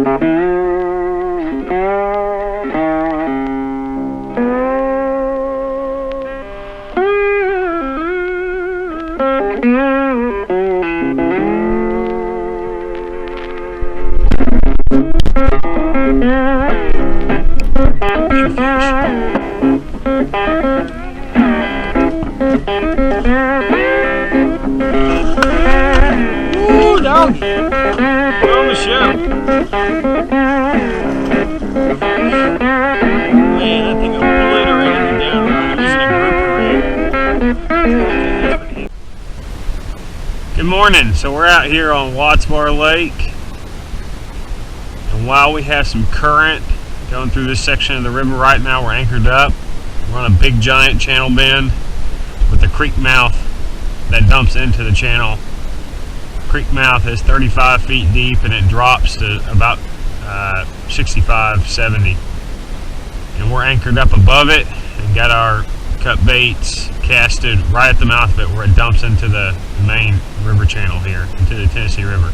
Ooh, doggy! Put on the show. Man, that thing obliterated me down using a grouper rig. Good morning. So we're out here on Watts Bar Lake, and while we have some current going through this section of the river right now, we're anchored up. We're on a big giant channel bend with a creek mouth that dumps into the channel. Creek mouth is 35 feet deep and it drops to about 65, 70. And we're anchored up above it and got our cut baits casted right at the mouth of it where it dumps into the main river channel here, into the Tennessee River.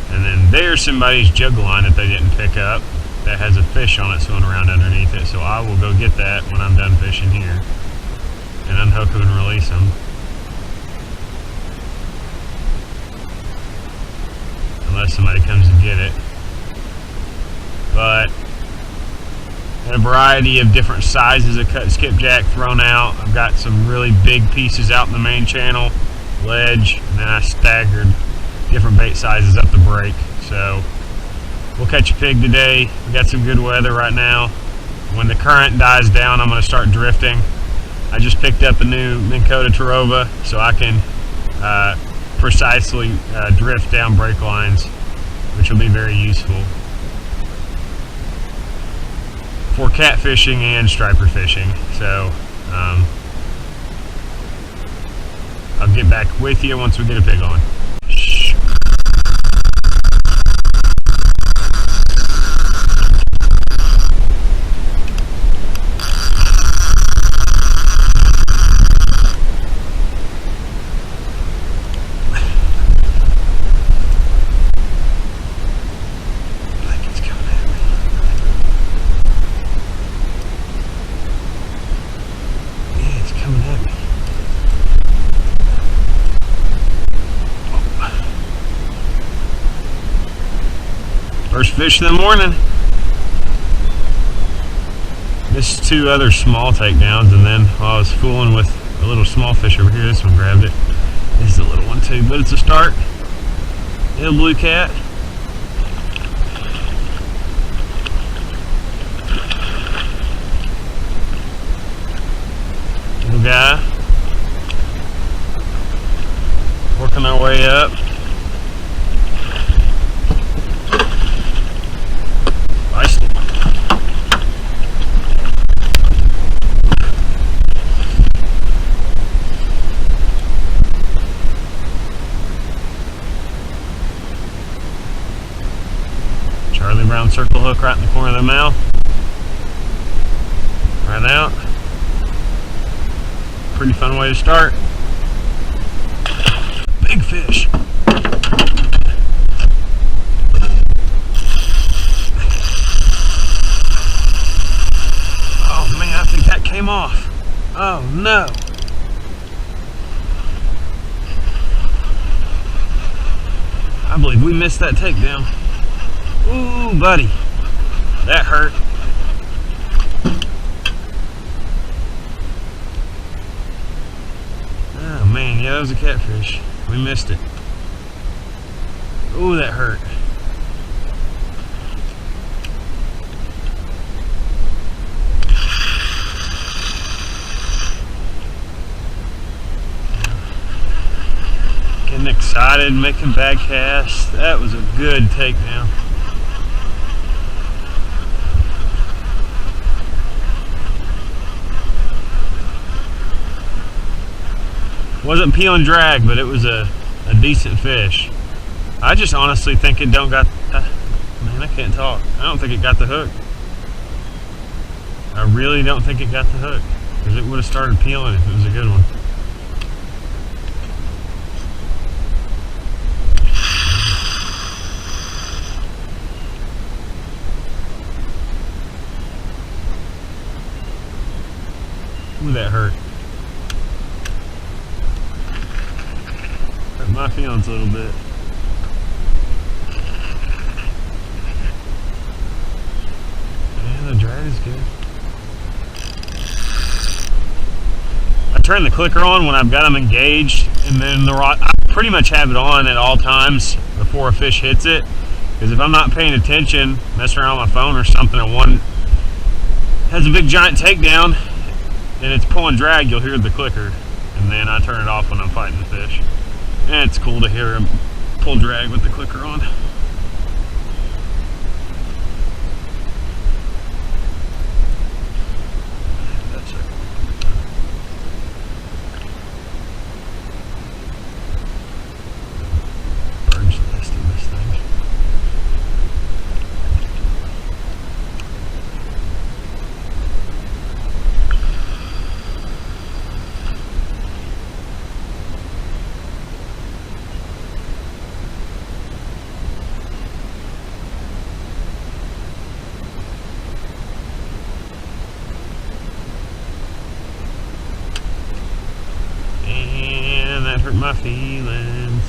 And then there's somebody's jug line that they didn't pick up that has a fish on it swimming around underneath it. So I will go get that when I'm done fishing here and unhook them and release them. Unless somebody comes and get it. But a variety of different sizes of cut skipjack thrown out. I've got some really big pieces out in the main channel, ledge, and then I staggered different bait sizes up the break. So we'll catch a pig today. We got some good weather right now. When the current dies down, I'm going to start drifting. I just picked up a new Minn Kota Terova so I can precisely drift down break lines, which will be very useful for catfishing and striper fishing. So I'll get back with you once we get a pig on. First fish of the morning. Missed two other small takedowns, and then while I was fooling with a little small fish over here, this one grabbed it. This is a little one too, but it's a start. Little blue cat. Little guy. Working our way up. Brown circle hook right in the corner of the mouth. Right out. Pretty fun way to start. Big fish. Oh man, I think that came off. Oh no. I believe we missed that takedown. Ooh, buddy, that hurt. Oh man, yeah, that was a catfish. We missed it. Ooh, that hurt. Getting excited, making bad casts. That was a good takedown. Wasn't peel and drag, but it was a decent fish. I just honestly think it don't got, man, I can't talk. I don't think it got the hook. I really don't think it got the hook, because it would have started peeling if it was a good one. that hurt. Hurt my feelings a little bit. Yeah, the drag is good. I turn the clicker on when I've got them engaged, and then the rod, I pretty much have it on at all times before a fish hits it. Because if I'm not paying attention, messing around on my phone or something, and one has a big giant takedown and it's pulling drag, you'll hear the clicker, and then I turn it off when I'm fighting the fish. And it's cool to hear him pull drag with the clicker on. That hurt my feelings.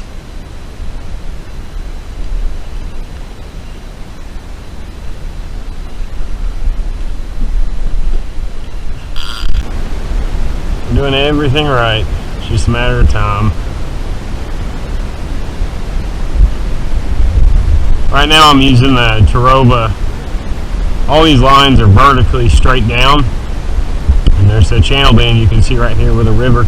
I'm doing everything right. It's just a matter of time. Right now I'm using the Tarova. All these lines are vertically straight down. And there's a channel band you can see right here where the river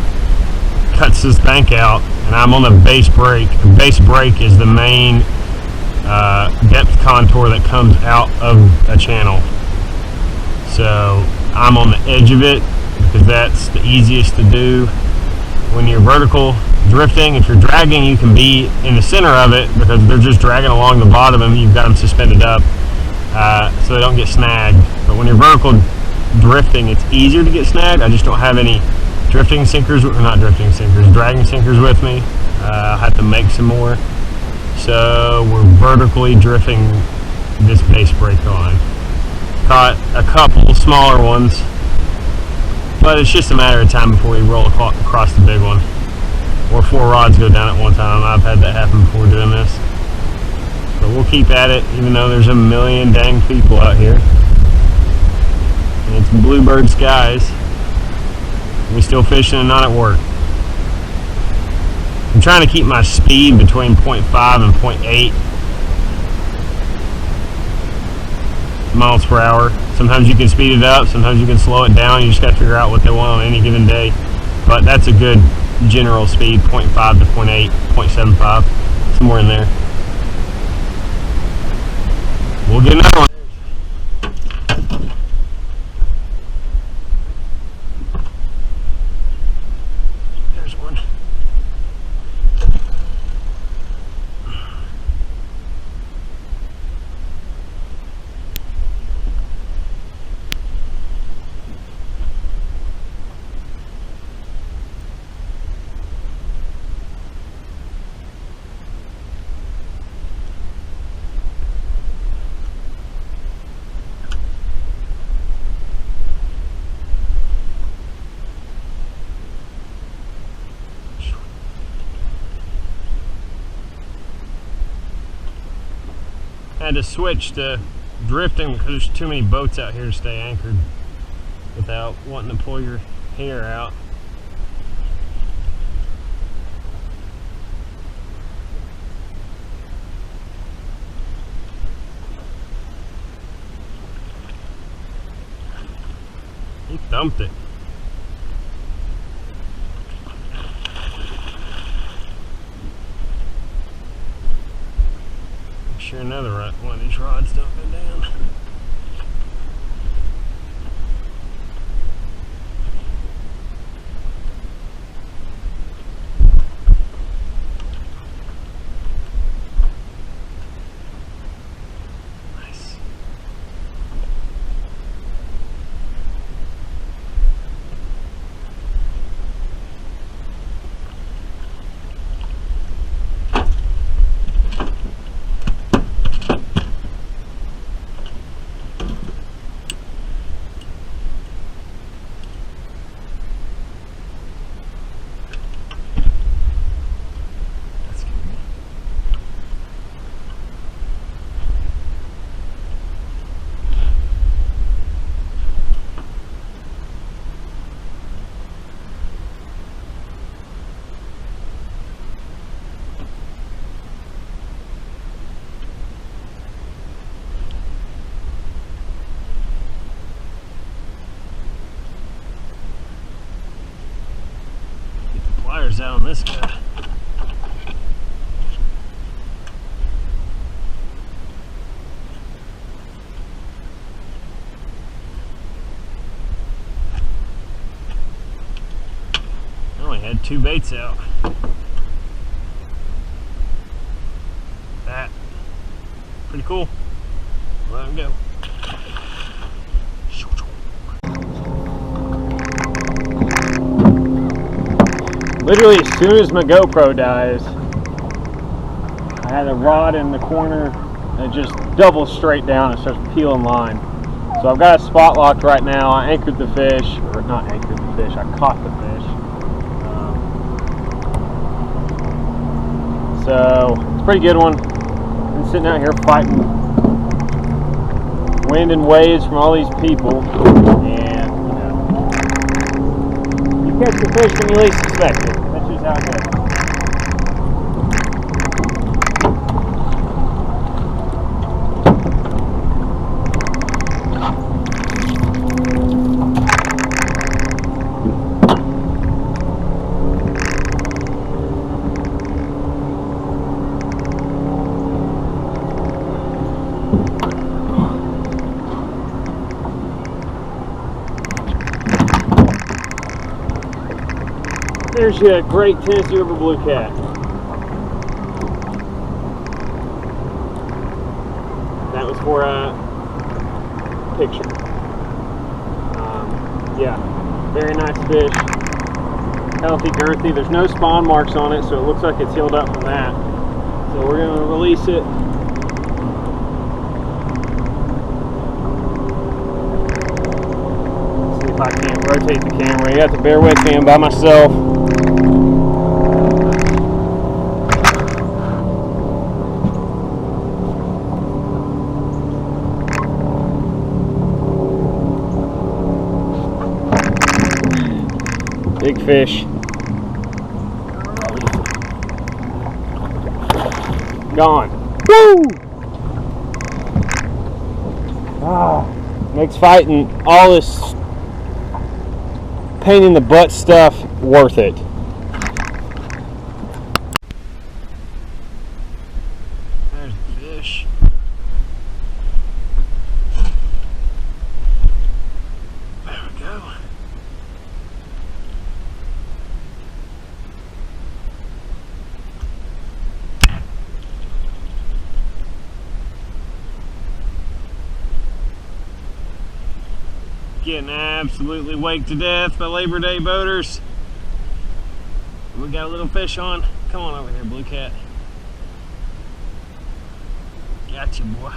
cuts this bank out, and I'm on the base break. The base break is the main depth contour that comes out of a channel. So I'm on the edge of it because that's the easiest to do. When you're vertical drifting, if you're dragging, you can be in the center of it because they're just dragging along the bottom and you've got them suspended up so they don't get snagged. But when you're vertical drifting, it's easier to get snagged. I just don't have any drifting sinkers, or not drifting sinkers, dragging sinkers with me. I'll have to make some more. So we're vertically drifting this base break on. Caught a couple smaller ones, but it's just a matter of time before we roll across the big one. Or 4 rods go down at one time. I've had that happen before doing this. But we'll keep at it, even though there's a million dang people out here. And it's bluebird skies. We're still fishing and not at work. I'm trying to keep my speed between 0.5 and 0.8 miles per hour. Sometimes you can speed it up, sometimes you can slow it down. You just got to figure out what they want on any given day. But that's a good general speed, 0.5 to 0.8, 0.75, somewhere in there. We'll get another one. I had to switch to drifting because there's too many boats out here to stay anchored without wanting to pull your hair out. He thumped it. Sure, another one of these rods don't go down. Nice. is that on this guy? I only had 2 baits out. That pretty cool. Let him go. Literally as soon as my GoPro dies, I had a rod in the corner and it just doubles straight down and starts peeling line. So I've got a spot locked right now. I anchored the fish, or not anchored the fish, I caught the fish. So it's a pretty good one. Been sitting out here fighting wind and waves from all these people, and you catch the fish when you least expect it. That's just how it goes. There's your great Tennessee River blue cat. That was for a picture. Yeah, very nice fish. Healthy, girthy. There's no spawn marks on it, so it looks like it's healed up from that. So we're going to release it. Let's see if I can rotate the camera. You have to bear with me, I'm by myself. Big fish. Gone. Woo! Makes fighting all this pain in the butt stuff worth it. There's the fish. There we go. Getting absolutely waked to death by Labor Day boaters. We got a little fish on. Come on over here, blue cat. Gotcha, boy.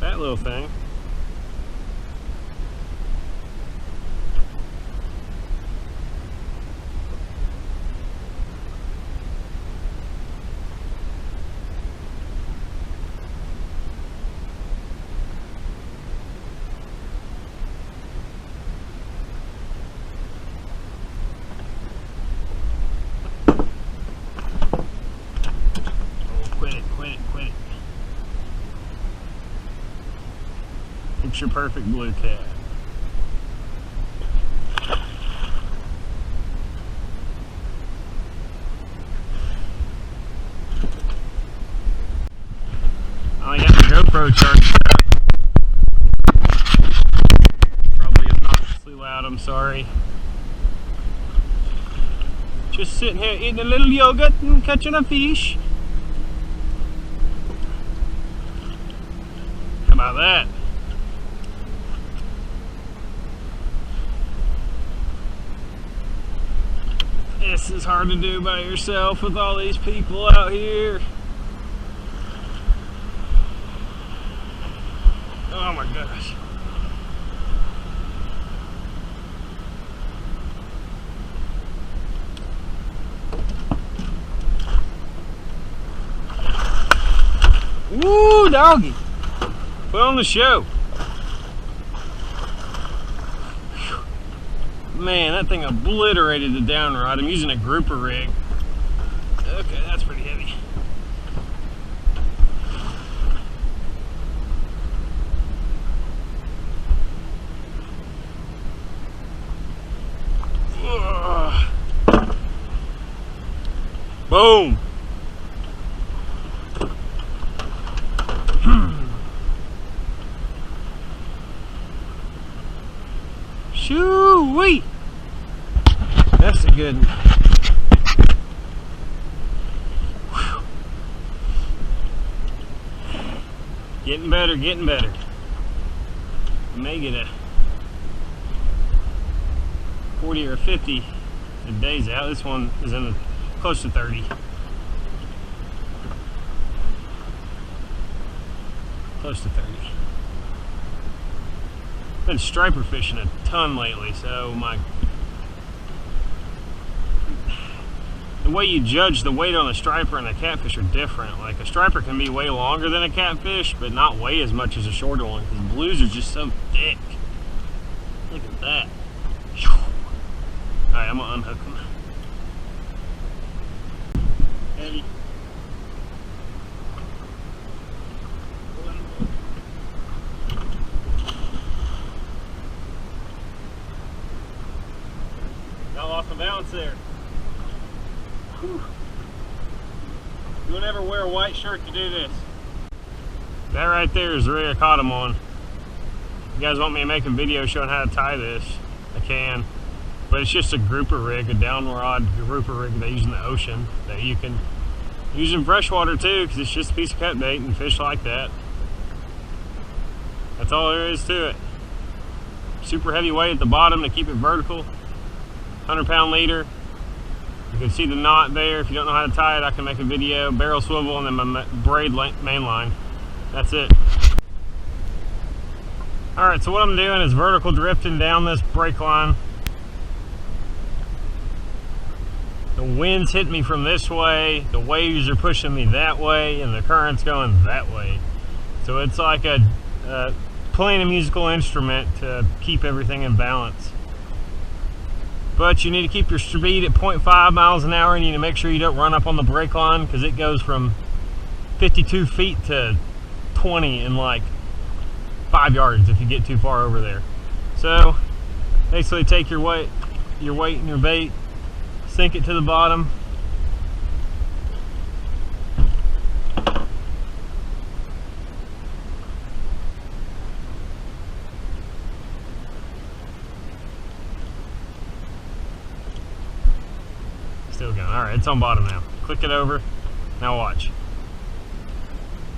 That little thing. Quit it. Picture perfect blue cat. I got the GoPro charged up. Probably obnoxiously loud, I'm sorry. Just sitting here eating a little yogurt and catching a fish. How about that? This is hard to do by yourself with all these people out here. Oh my gosh. Woo, doggy. Put on the show. Man, that thing obliterated the down rod. I'm using a grouper rig. Okay, that's pretty heavy. Ugh. Boom. Shoo-wee. That's a good one. Whew. Getting better, getting better. You may get a 40 or 50 a days out. This one is in the close to 30. Close to 30. Been striper fishing a ton lately, so the way you judge the weight on a striper and a catfish are different. Like a striper can be way longer than a catfish, but not weigh as much as a shorter one because blues are just so thick. Look at that. Alright, I'm gonna unhook them. Heavy. Got lost the balance there. Whew. You don't ever wear a white shirt to do this. That right there is the rig I caught him on. You guys want me to make a video showing how to tie this? I can. But it's just a grouper rig, a down rod grouper rig they use in the ocean that you can use in freshwater too, because it's just a piece of cut bait and fish like that. That's all there is to it. Super heavy weight at the bottom to keep it vertical. 100-pound leader. You can see the knot there. If you don't know how to tie it, I can make a video. Barrel swivel and then my braid main line. That's it. Alright, so what I'm doing is vertical drifting down this brake line. The wind's hitting me from this way, the waves are pushing me that way, and the current's going that way. So it's like playing a musical instrument to keep everything in balance. But you need to keep your speed at 0.5 miles an hour, and you need to make sure you don't run up on the brake line because it goes from 52 feet to 20 in like 5 yards if you get too far over there. So basically take your weight and your bait, sink it to the bottom. Still going. Alright, it's on bottom now. Click it over. Now watch.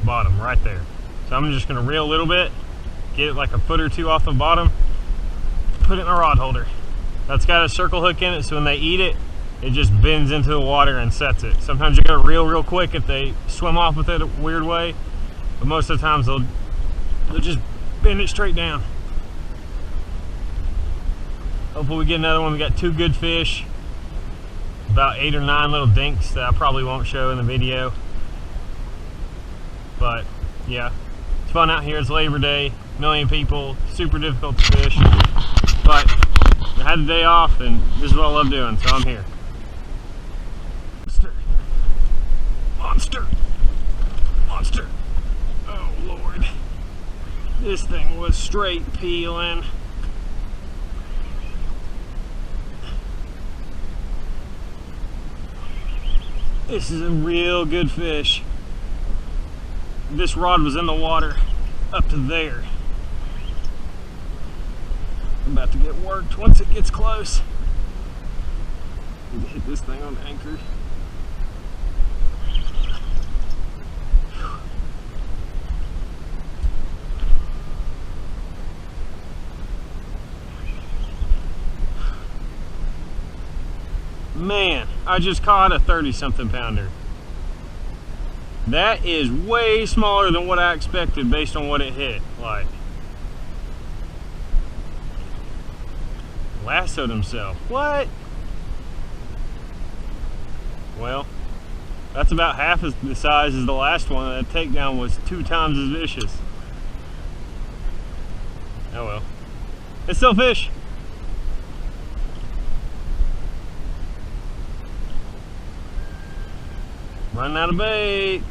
Bottom, right there. So I'm just going to reel a little bit, get it like a foot or two off the bottom, put it in a rod holder. That's got a circle hook in it, so when they eat it, it just bends into the water and sets it. Sometimes you gotta reel real quick if they swim off with it a weird way, but most of the times they'll just bend it straight down. Hopefully we get another one. We got 2 good fish, about 8 or 9 little dinks that I probably won't show in the video. But yeah, it's fun out here. It's Labor Day, million people, super difficult to fish, but I had a day off and this is what I love doing, so I'm here. Monster! Monster! Oh Lord. This thing was straight peeling. This is a real good fish. This rod was in the water up to there. I'm about to get worked once it gets close. Need to hit this thing on the anchor. Man, I just caught a 30-something pounder. That is way smaller than what I expected based on what it hit. Like, lassoed himself. What? Well, That's about half as the size as the last one. That takedown was 2 times as vicious. Oh well. It's still fish. Running out of bait.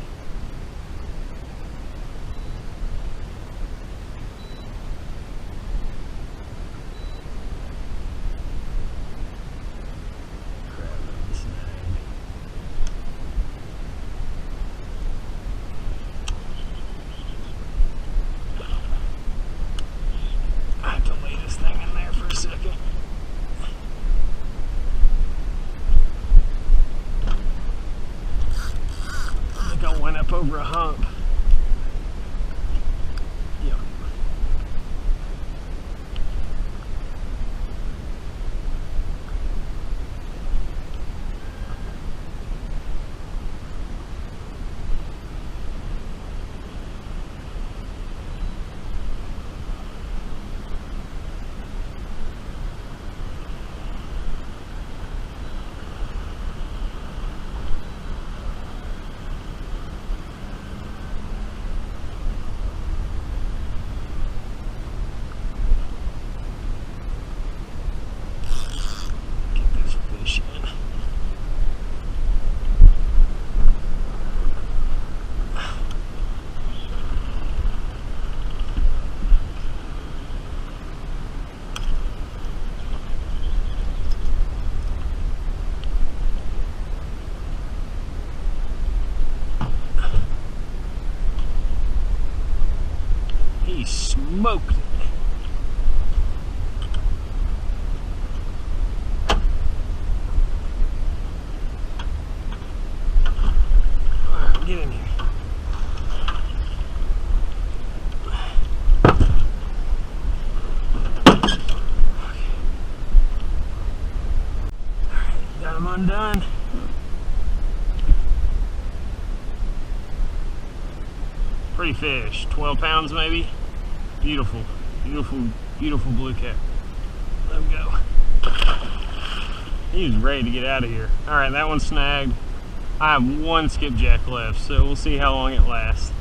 Went up over a hump. Yep. He smoked it. All right, get in here. All right, got him undone. Pretty fish, 12 pounds maybe. Beautiful, beautiful, beautiful blue cat. Let him go. He was ready to get out of here. All right, that one's snagged. I have one skipjack left, so we'll see how long it lasts.